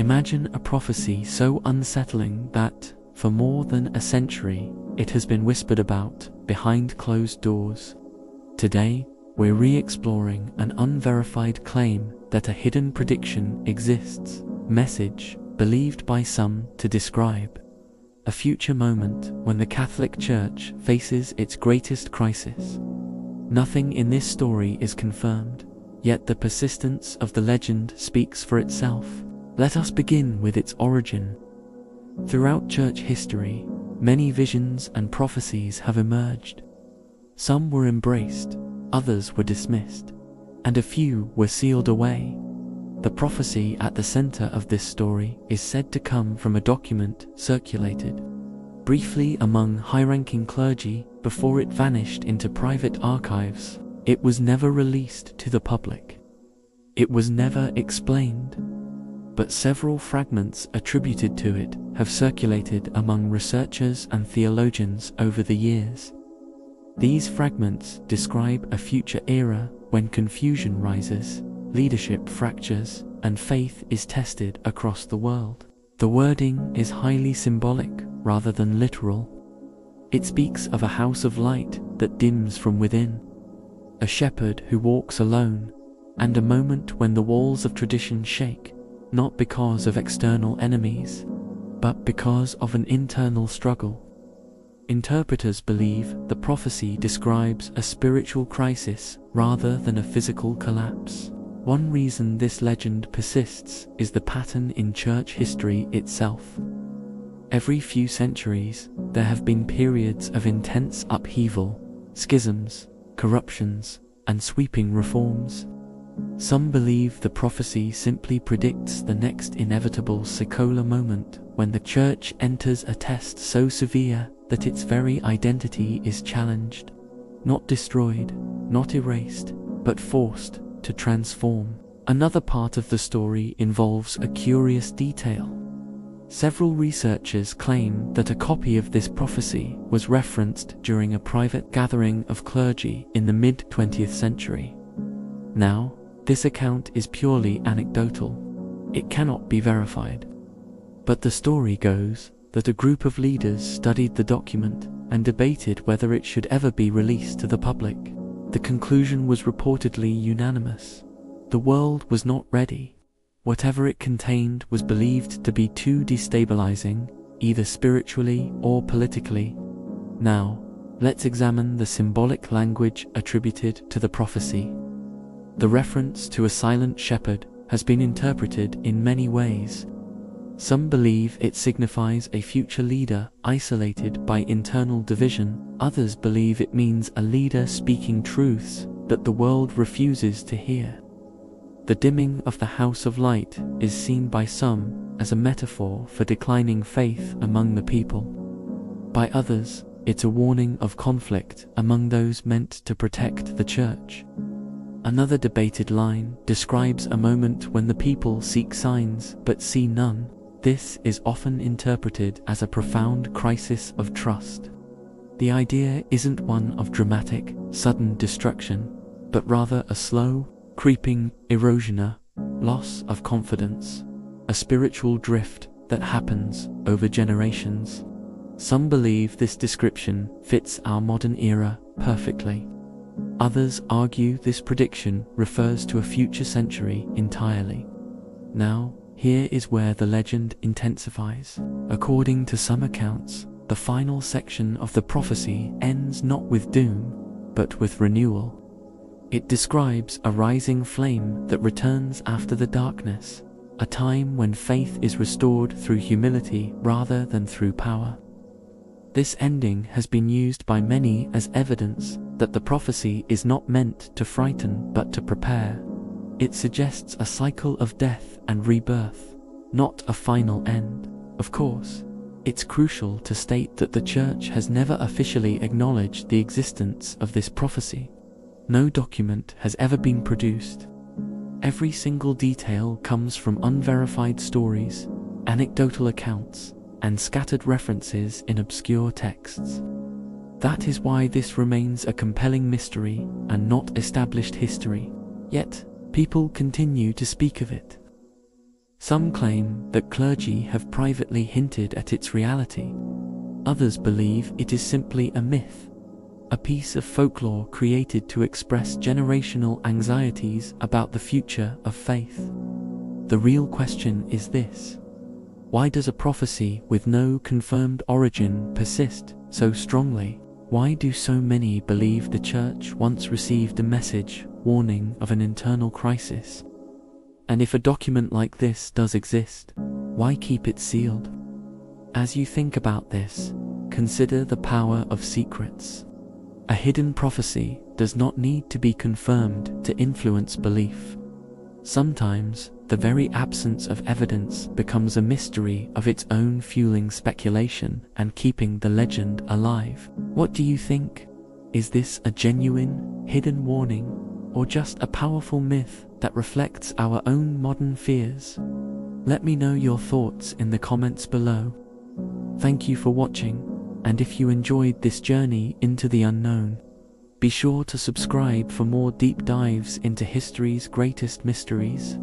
Imagine a prophecy so unsettling that, for more than a century, it has been whispered about behind closed doors. Today, we're re-exploring an unverified claim that a hidden prediction exists, message believed by some to describe a future moment when the Catholic Church faces its greatest crisis. Nothing in this story is confirmed, yet the persistence of the legend speaks for itself. Let us begin with its origin. Throughout church history, many visions and prophecies have emerged. Some were embraced, others were dismissed, and a few were sealed away. The prophecy at the center of this story is said to come from a document circulated briefly among high-ranking clergy before it vanished into private archives. It was never released to the public. It was never explained. But several fragments attributed to it have circulated among researchers and theologians over the years. These fragments describe a future era when confusion rises, leadership fractures, and faith is tested across the world. The wording is highly symbolic rather than literal. It speaks of a house of light that dims from within, a shepherd who walks alone, and a moment when the walls of tradition shake, not because of external enemies, but because of an internal struggle. Interpreters believe the prophecy describes a spiritual crisis rather than a physical collapse. One reason this legend persists is the pattern in church history itself. Every few centuries, there have been periods of intense upheaval, schisms, corruptions, and sweeping reforms. Some believe the prophecy simply predicts the next inevitable secular moment when the church enters a test so severe that its very identity is challenged, not destroyed, not erased, but forced to transform. Another part of the story involves a curious detail. Several researchers claim that a copy of this prophecy was referenced during a private gathering of clergy in the mid-20th century. Now, this account is purely anecdotal. It cannot be verified. But the story goes that a group of leaders studied the document and debated whether it should ever be released to the public. The conclusion was reportedly unanimous. The world was not ready. Whatever it contained was believed to be too destabilizing, either spiritually or politically. Now, let's examine the symbolic language attributed to the prophecy. The reference to a silent shepherd has been interpreted in many ways. Some believe it signifies a future leader isolated by internal division. Others believe it means a leader speaking truths that the world refuses to hear. The dimming of the house of light is seen by some as a metaphor for declining faith among the people. By others, it's a warning of conflict among those meant to protect the church. Another debated line describes a moment when the people seek signs but see none. This is often interpreted as a profound crisis of trust. The idea isn't one of dramatic, sudden destruction, but rather a slow, creeping erosion, loss of confidence, a spiritual drift that happens over generations. Some believe this description fits our modern era perfectly. Others argue this prediction refers to a future century entirely. Now, here is where the legend intensifies. According to some accounts, the final section of the prophecy ends not with doom, but with renewal. It describes a rising flame that returns after the darkness, a time when faith is restored through humility rather than through power. This ending has been used by many as evidence that the prophecy is not meant to frighten but to prepare. It suggests a cycle of death and rebirth, not a final end. Of course, it's crucial to state that the Church has never officially acknowledged the existence of this prophecy. No document has ever been produced. Every single detail comes from unverified stories, anecdotal accounts, and scattered references in obscure texts. That is why this remains a compelling mystery and not established history. Yet, people continue to speak of it. Some claim that clergy have privately hinted at its reality. Others believe it is simply a myth, a piece of folklore created to express generational anxieties about the future of faith. The real question is this: why does a prophecy with no confirmed origin persist so strongly? Why do so many believe the Church once received a message warning of an internal crisis? And if a document like this does exist, why keep it sealed? As you think about this, consider the power of secrets. A hidden prophecy does not need to be confirmed to influence belief. Sometimes, the very absence of evidence becomes a mystery of its own, fueling speculation and keeping the legend alive. What do you think? Is this a genuine, hidden warning, or just a powerful myth that reflects our own modern fears? Let me know your thoughts in the comments below. Thank you for watching, and if you enjoyed this journey into the unknown, be sure to subscribe for more deep dives into history's greatest mysteries.